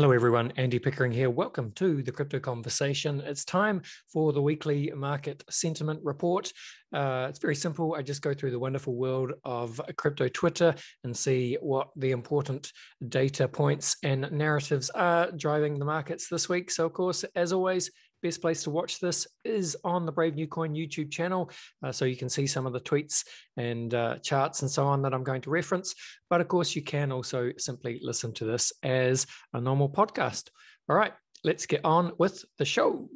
Hello everyone, Andy Pickering here. Welcome to the Crypto Conversation. It's time for the weekly market sentiment report. It's very simple. I just go through the wonderful world of crypto Twitter and see what the important data points and narratives are driving the markets this week. So of course, as always, best place to watch this is on the Brave New Coin YouTube channel, so you can see some of the tweets and charts and so on that I'm going to reference. But of course, you can also simply listen to this as a normal podcast. All right, let's get on with the show.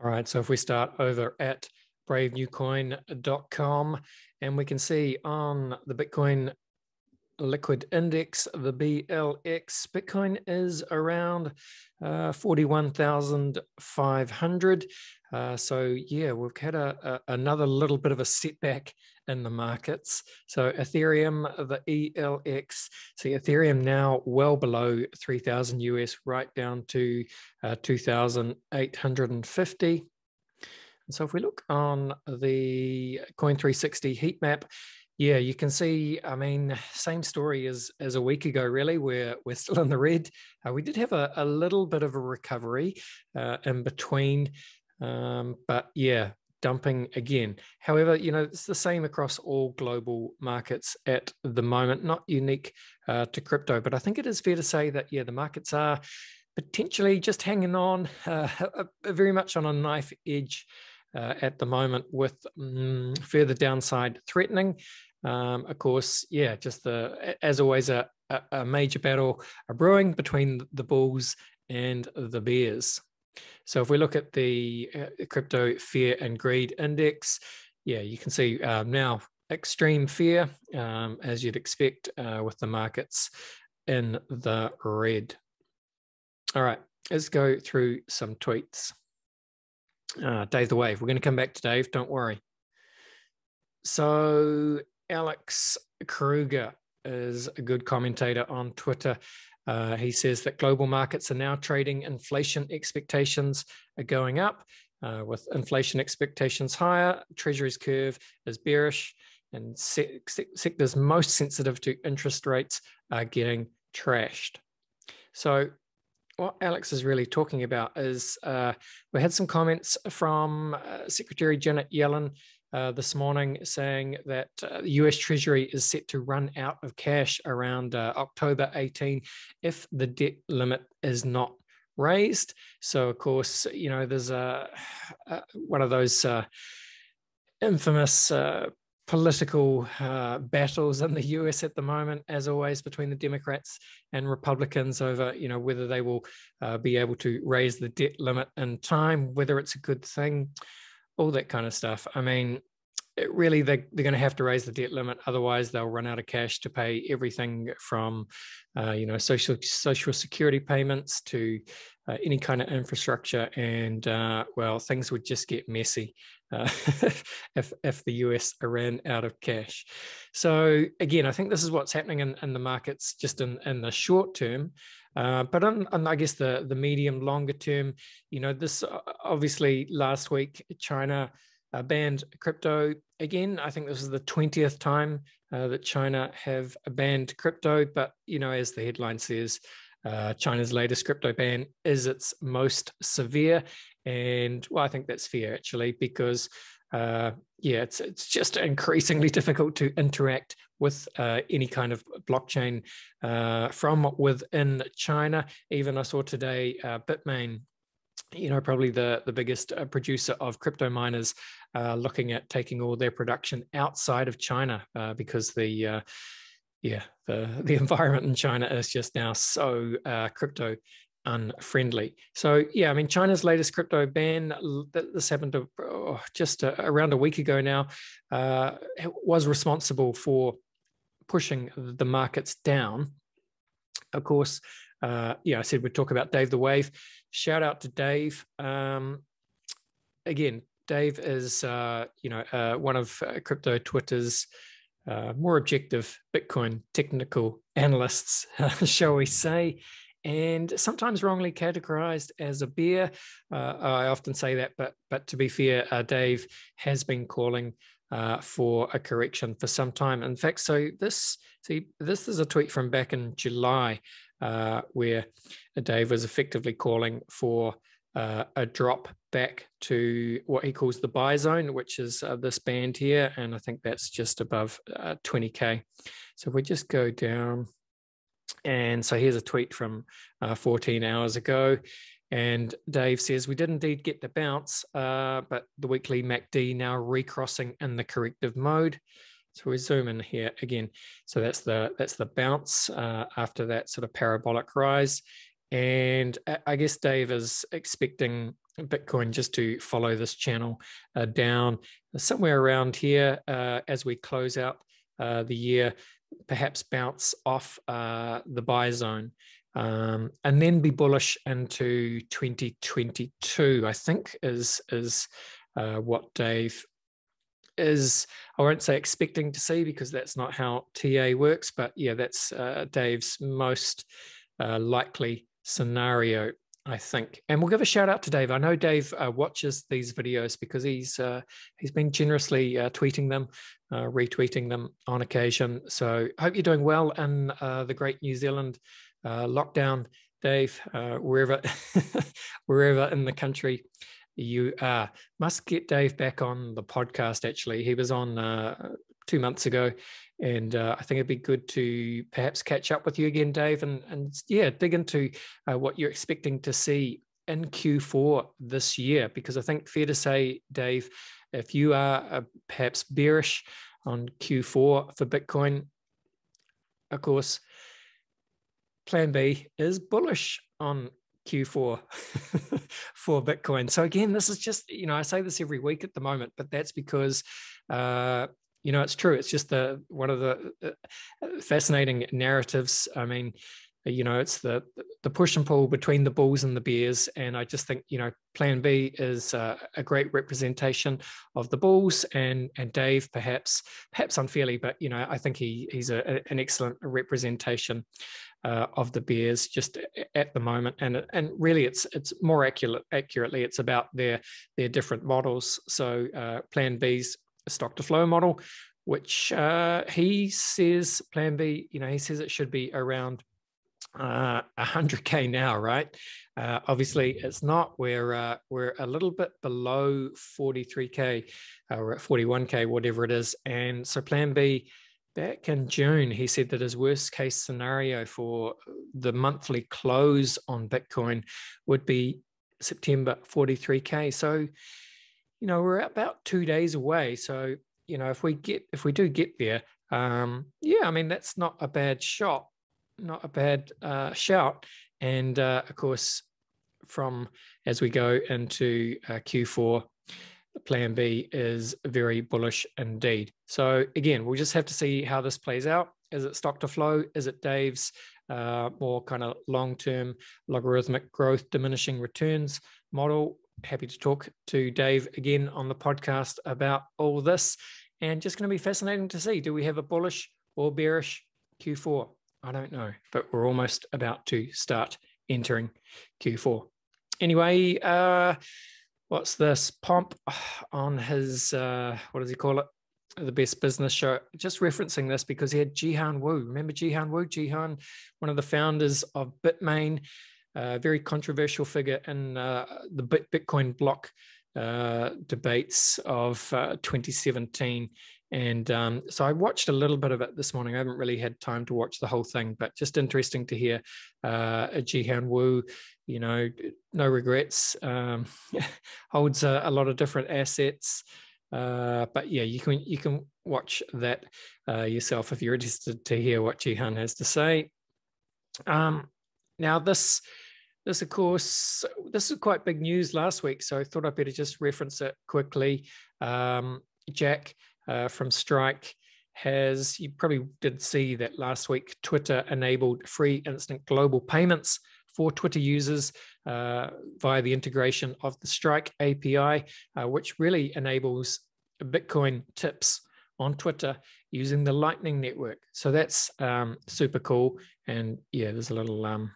All right, so if we start over at bravenewcoin.com, and we can see on the Bitcoin liquid index, the BLX, Bitcoin is around 41,500. So yeah, we've had another little bit of a setback in the markets. So Ethereum, the ELX, see Ethereum now well below 3,000 US, right down to 2,850. And so if we look on the Coin360 heat map, yeah, you can see, I mean, same story as a week ago, really. We're still in the red. We did have a little bit of a recovery in between, but yeah, dumping again. However, you know, it's the same across all global markets at the moment, not unique to crypto. But I think it is fair to say that, yeah, the markets are potentially just hanging on very much on a knife edge at the moment, with further downside threatening. Of course, yeah, just as always, a major battle brewing between the bulls and the bears. So if we look at the crypto fear and greed index, yeah, you can see now extreme fear, as you'd expect with the markets in the red. All right, let's go through some tweets. Dave the Wave, we're going to come back to Dave, don't worry. So Alex Kruger is a good commentator on Twitter. He says that global markets are now trading inflation expectations are going up. With inflation expectations higher, Treasury's curve is bearish, and sectors most sensitive to interest rates are getting trashed. So what Alex is really talking about is we had some comments from Secretary Janet Yellen this morning saying that the US Treasury is set to run out of cash around October 18 if the debt limit is not raised. So, of course, you know, there's one of those infamous political battles in the US at the moment, as always, between the Democrats and Republicans over, you know, whether they will be able to raise the debt limit in time, whether it's a good thing, all that kind of stuff. I mean, really, they're going to have to raise the debt limit, otherwise they'll run out of cash to pay everything from, you know, social security payments to any kind of infrastructure, and well, things would just get messy if the US ran out of cash. So again, I think this is what's happening in the markets just in the short term. But on I guess the medium, longer term, you know, this obviously last week, China banned crypto again. I think this is the 20th time that China have banned crypto. But, you know, as the headline says, China's latest crypto ban is its most severe. And well, I think that's fair, actually, because yeah, it's just increasingly difficult to interact with any kind of blockchain from within China. Even I saw today Bitmain, you know, probably the biggest producer of crypto miners, looking at taking all their production outside of China because the environment in China is just now so crypto unfriendly. So yeah, I mean, China's latest crypto ban, this happened just around a week ago now, was responsible for pushing the markets down. Of course, yeah, I said we'd talk about Dave the Wave. Shout out to Dave. Again, Dave is, you know, one of crypto Twitter's more objective Bitcoin technical analysts, shall we say, and sometimes wrongly categorized as a bear. I often say that, but to be fair, Dave has been calling for a correction for some time. In fact, so this is a tweet from back in July where Dave was effectively calling for a drop back to what he calls the buy zone, which is this band here, and I think that's just above 20K. So if we just go down, and so here's a tweet from 14 hours ago, and Dave says, we did indeed get the bounce, but the weekly MACD now recrossing in the corrective mode. So we zoom in here again. So that's the bounce after that sort of parabolic rise. And I guess Dave is expecting Bitcoin just to follow this channel down somewhere around here as we close out the year, perhaps bounce off the buy zone. And then be bullish into 2022, I think is what Dave is, I won't say expecting to see because that's not how TA works, but yeah, that's Dave's most likely scenario, I think. And we'll give a shout out to Dave. I know Dave watches these videos because he's been generously tweeting them, retweeting them on occasion. So I hope you're doing well in the great New Zealand lockdown, Dave, wherever wherever in the country you are. Must get Dave back on the podcast. Actually, he was on 2 months ago, and I think it'd be good to perhaps catch up with you again, Dave, and yeah, dig into what you're expecting to see in Q4 this year, because I think fair to say, Dave, if you are perhaps bearish on Q4 for Bitcoin, of course, Plan B is bullish on Q4 for Bitcoin. So again, this is just, I say this every week at the moment, but that's because, it's true. It's just one of the fascinating narratives. I mean, it's the push and pull between the bulls and the bears. And I just think, Plan B is a great representation of the bulls, and Dave, perhaps unfairly, but, I think he's an excellent representation of the bears just at the moment. And really it's more accurately, it's about their different models. So Plan B's a stock to flow model, which he says Plan B, he says it should be around 100K now, right? Obviously it's not. We're a little bit below 43K, or at 41K, whatever it is. And so Plan B, back in June, he said that his worst case scenario for the monthly close on Bitcoin would be September 43K. So, we're about 2 days away. So, if we do get there, I mean, that's not a bad shot, not a bad shout. And of course, as we go into Q4, Plan B is very bullish indeed. So again, we'll just have to see how this plays out. Is it stock to flow? Is it Dave's more kind of long-term logarithmic growth, diminishing returns model? Happy to talk to Dave again on the podcast about all this. And just going to be fascinating to see, do we have a bullish or bearish Q4? I don't know, but we're almost about to start entering Q4. Anyway, what's this? Pomp on his, what does he call it? The Best Business Show. Just referencing this because he had Jihan Wu. Remember Jihan Wu? Jihan, one of the founders of Bitmain, a very controversial figure in the Bitcoin block debates of 2017. And so I watched a little bit of it this morning. I haven't really had time to watch the whole thing, but just interesting to hear Jihan Wu, no regrets, holds a lot of different assets. But yeah, you can watch that yourself if you're interested to hear what Jihan has to say. Now this of course, this is quite big news last week, so I thought I'd better just reference it quickly. Jack from Strike you probably did see that last week, Twitter enabled free instant global payments for Twitter users via the integration of the Strike API, which really enables Bitcoin tips on Twitter using the Lightning Network. So that's super cool. And yeah, there's a little,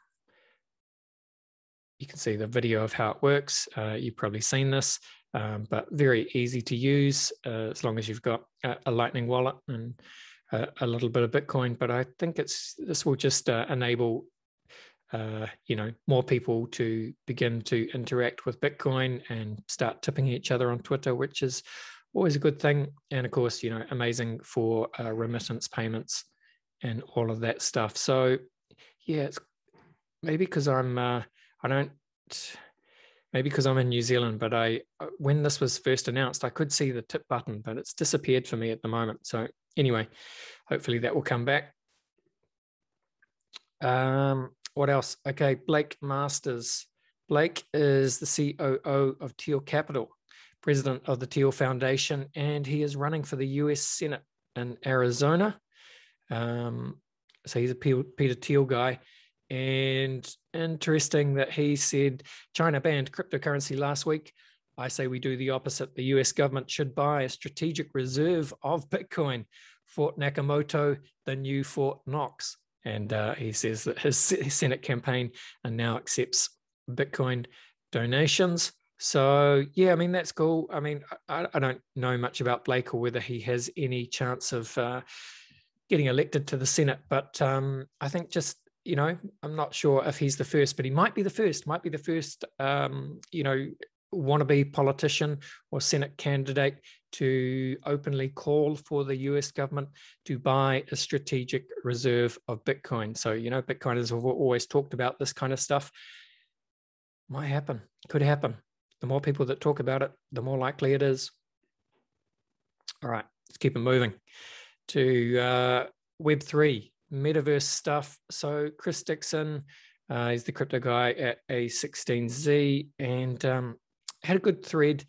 you can see the video of how it works. You've probably seen this. but very easy to use as long as you've got a Lightning wallet and a little bit of Bitcoin. But I think this will just enable more people to begin to interact with Bitcoin and start tipping each other on Twitter, which is always a good thing. And of course, amazing for remittance payments and all of that stuff. So yeah, it's maybe because maybe because I'm in New Zealand, but when this was first announced, I could see the tip button, but it's disappeared for me at the moment. So anyway, hopefully that will come back. What else? Okay, Blake Masters. Blake is the COO of Teal Capital, president of the Teal Foundation, and he is running for the US Senate in Arizona. So he's a Peter Thiel guy. And interesting that he said China banned cryptocurrency last week. I say we do the opposite. The US government should buy a strategic reserve of Bitcoin. Fort Nakamoto, the new Fort Knox. And he says that his Senate campaign now accepts Bitcoin donations. So, yeah, I mean, that's cool. I mean, I don't know much about Blake or whether he has any chance of getting elected to the Senate. But I think just, I'm not sure if he's the first, but he might be the first, wannabe politician or Senate candidate to openly call for the US government to buy a strategic reserve of Bitcoin. So, Bitcoiners have always talked about this kind of stuff. Might happen, could happen. The more people that talk about it, the more likely it is. All right, let's keep it moving to Web3 Metaverse stuff. So Chris Dixon, he's the crypto guy at A16Z, and had a good thread.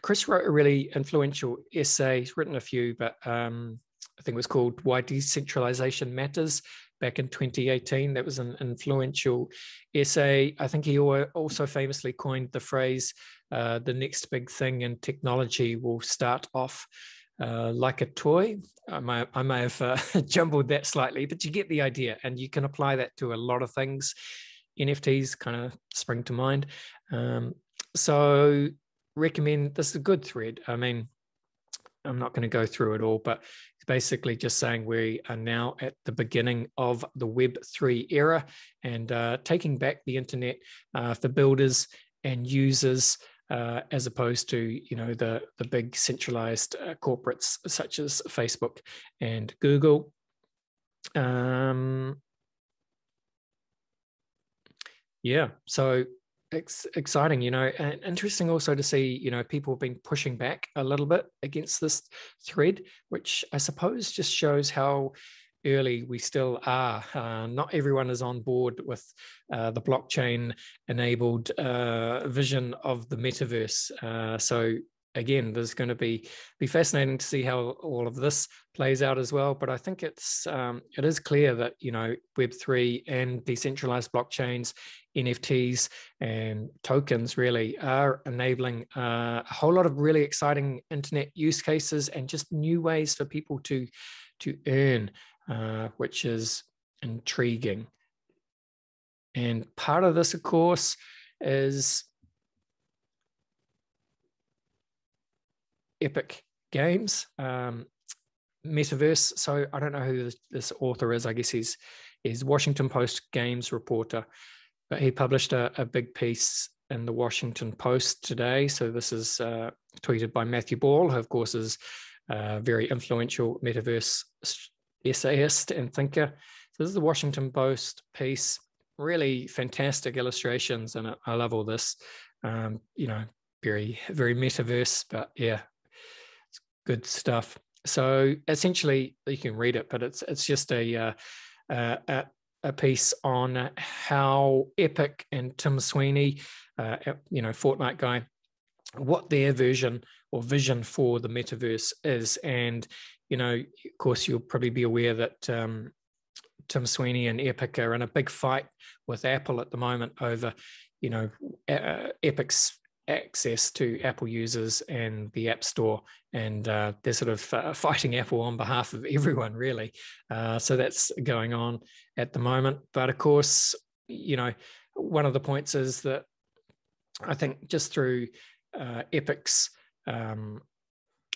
Chris wrote a really influential essay. He's written a few, but I think it was called Why Decentralization Matters back in 2018. That was an influential essay. I think he also famously coined the phrase, the next big thing in technology will start off like a toy. I may have jumbled that slightly, but you get the idea, and you can apply that to a lot of things. NFTs kind of spring to mind. So recommend, this is a good thread. I mean, I'm not going to go through it all, but it's basically just saying we are now at the beginning of the Web3 era and taking back the internet for builders and users, as opposed to the big centralized corporates such as Facebook and Google. Yeah, so it's exciting, and interesting also to see, people have been pushing back a little bit against this thread, which I suppose just shows how early we still are. Not everyone is on board with the blockchain enabled vision of the metaverse. So again, there's going to be fascinating to see how all of this plays out as well. But I think it is clear that Web3 and decentralized blockchains, NFTs, and tokens really are enabling a whole lot of really exciting internet use cases and just new ways for people to earn, which is intriguing. And part of this, of course, is Epic Games, Metaverse. So I don't know who this author is. I guess he's Washington Post games reporter, but he published a big piece in the Washington Post today. So this is tweeted by Matthew Ball, who of course is a very influential metaverse essayist and thinker. So this is the Washington Post piece. Really fantastic illustrations, and I love all this. Very, very metaverse, but yeah, it's good stuff. So essentially, you can read it, but it's just a piece on how Epic and Tim Sweeney, Fortnite guy, what their version or vision for the metaverse is. And of course, you'll probably be aware that Tim Sweeney and Epic are in a big fight with Apple at the moment over, Epic's access to Apple users and the App Store, and they're sort of fighting Apple on behalf of everyone, really. So that's going on at the moment. But of course, one of the points is that I think just through Epic's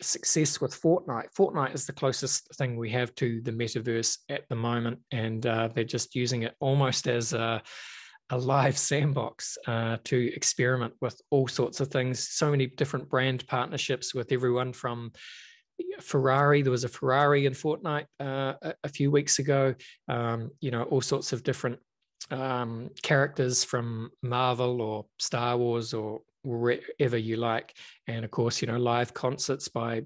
success with Fortnite. Fortnite is the closest thing we have to the metaverse at the moment, and they're just using it almost as a live sandbox to experiment with all sorts of things. So many different brand partnerships with everyone from Ferrari. There was a Ferrari in Fortnite a few weeks ago. All sorts of different characters from Marvel or Star Wars or wherever you like. And of course, live concerts by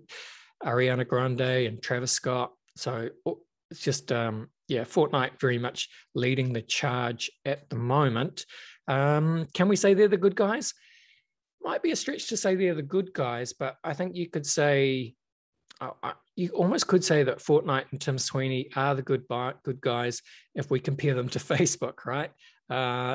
Ariana Grande and Travis Scott. So it's just, Fortnite very much leading the charge at the moment. Can we say they're the good guys? Might be a stretch to say they're the good guys, but I think you could say, you almost could say that Fortnite and Tim Sweeney are the good guys if we compare them to Facebook, right?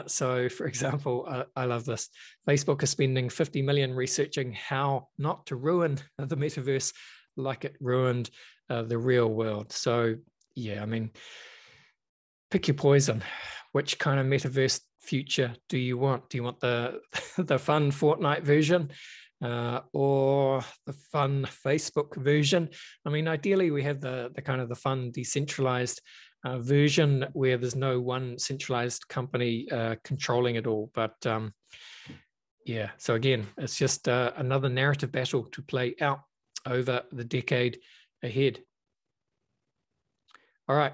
So, for example, I love this. Facebook is spending 50 million researching how not to ruin the metaverse like it ruined the real world. So, yeah, I mean, pick your poison. Which kind of metaverse future do you want? Do you want the fun Fortnite version? Or the fun Facebook version? I mean, ideally we have the kind of the fun decentralized version where there's no one centralized company controlling it all. But yeah, so again, it's just another narrative battle to play out over the decade ahead. All right,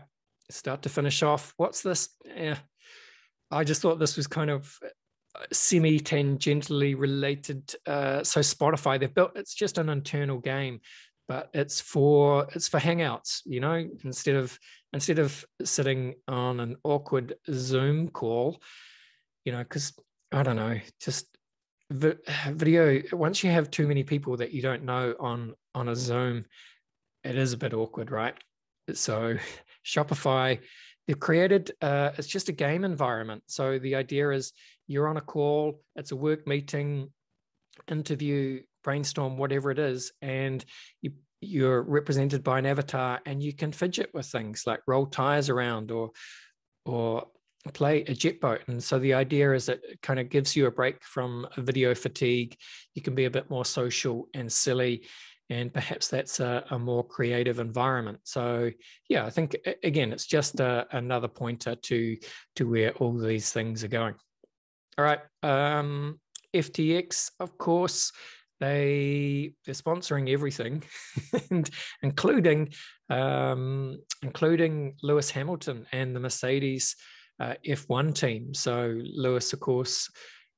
start to finish off. What's this? Yeah, I just thought this was kind of semi-tangentially related. So Spotify, they've built, it's just an internal game, but it's for hangouts, instead of sitting on an awkward Zoom call, because I don't know, just video, once you have too many people that you don't know on a Zoom, it is a bit awkward, right? So Shopify, they've created, it's just a game environment. So the idea is you're on a call, it's a work meeting, interview, brainstorm, whatever it is, and you're represented by an avatar, and you can fidget with things like roll tires around or play a jet boat. And so the idea is that it kind of gives you a break from video fatigue. You can be a bit more social and silly, and perhaps that's a more creative environment. So yeah, I think, again, it's just another pointer to where all these things are going. All right, FTX, of course, they're sponsoring everything, and including Lewis Hamilton and the Mercedes F1 team. So Lewis, of course,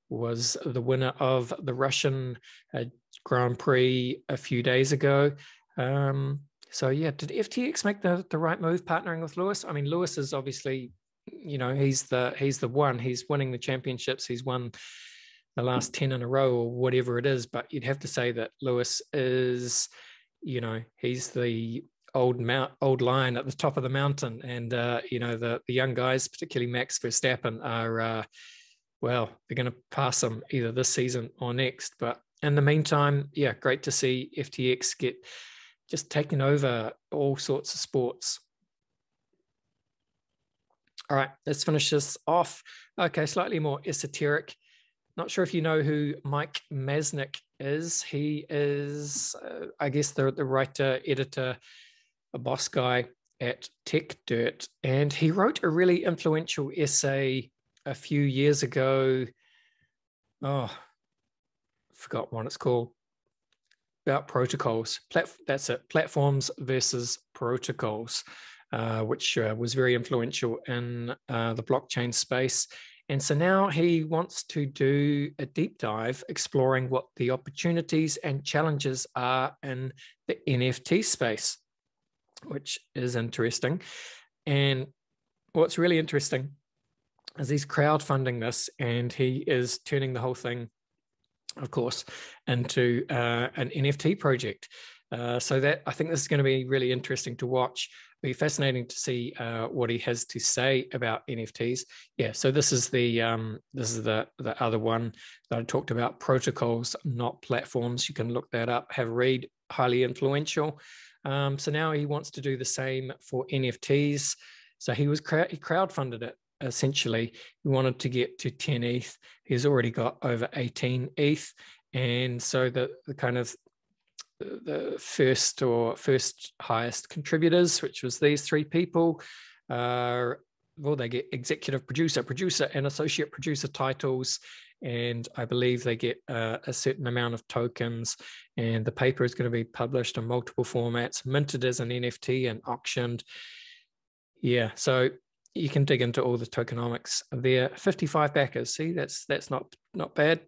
was the winner of the Russian Grand Prix a few days ago. So yeah, did FTX make the right move partnering with Lewis? I mean, Lewis is obviously, he's the one. He's winning the championships. He's won the last 10 in a row or whatever it is. But you'd have to say that Lewis is, he's the old lion at the top of the mountain, and the young guys, particularly Max Verstappen, are well, they're going to pass him either this season or next. But in the meantime, yeah, great to see FTX get just taken over all sorts of sports. All right, let's finish this off. Okay, slightly more esoteric. Not sure if you know who Mike Masnick is. He is, I guess, the writer, editor, a boss guy at Tech Dirt. And he wrote a really influential essay a few years ago. Oh, forgot what it's called. About protocols. That's it. Platforms versus protocols, which was very influential in the blockchain space. And so now he wants to do a deep dive exploring what the opportunities and challenges are in the NFT space, which is interesting. And what's really interesting is he's crowdfunding this, and he is turning the whole thing, of course, into an NFT project. So that, I think this is going to be really interesting to watch. Be fascinating to see what he has to say about NFTs. Yeah, so this is the other one that I talked about, protocols, not platforms. You can look that up, have a read, highly influential. So now he wants to do the same for NFTs. So he crowdfunded it. Essentially, he wanted to get to 10 ETH. He's already got over 18 ETH, And so the kind of the first highest contributors, which was these three people, well, they get executive producer, and associate producer titles. And I believe they get a certain amount of tokens, and the paper is going to be published in multiple formats, minted as an NFT and auctioned. Yeah, so you can dig into all the tokenomics there. 55 backers. See, that's not bad.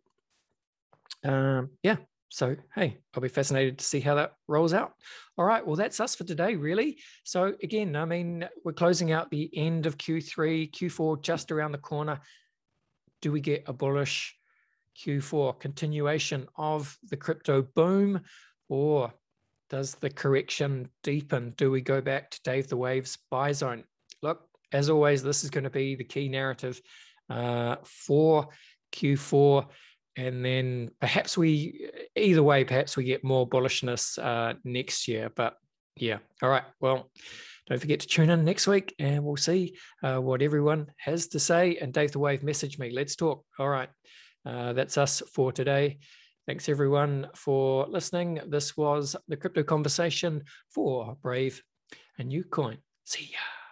Yeah. So, hey, I'll be fascinated to see how that rolls out. All right. Well, that's us for today, really. So again, I mean, we're closing out the end of Q3, Q4 just around the corner. Do we get a bullish Q4 continuation of the crypto boom, or does the correction deepen? Do we go back to Dave the Wave's buy zone? Look, as always, this is going to be the key narrative for Q4. And then perhaps either way, perhaps we get more bullishness next year. But yeah, all right. Well, don't forget to tune in next week, and we'll see what everyone has to say. And Dave the Wave, message me. Let's talk. All right. That's us for today. Thanks, everyone, for listening. This was the Crypto Conversation for Brave, a new coin. See ya.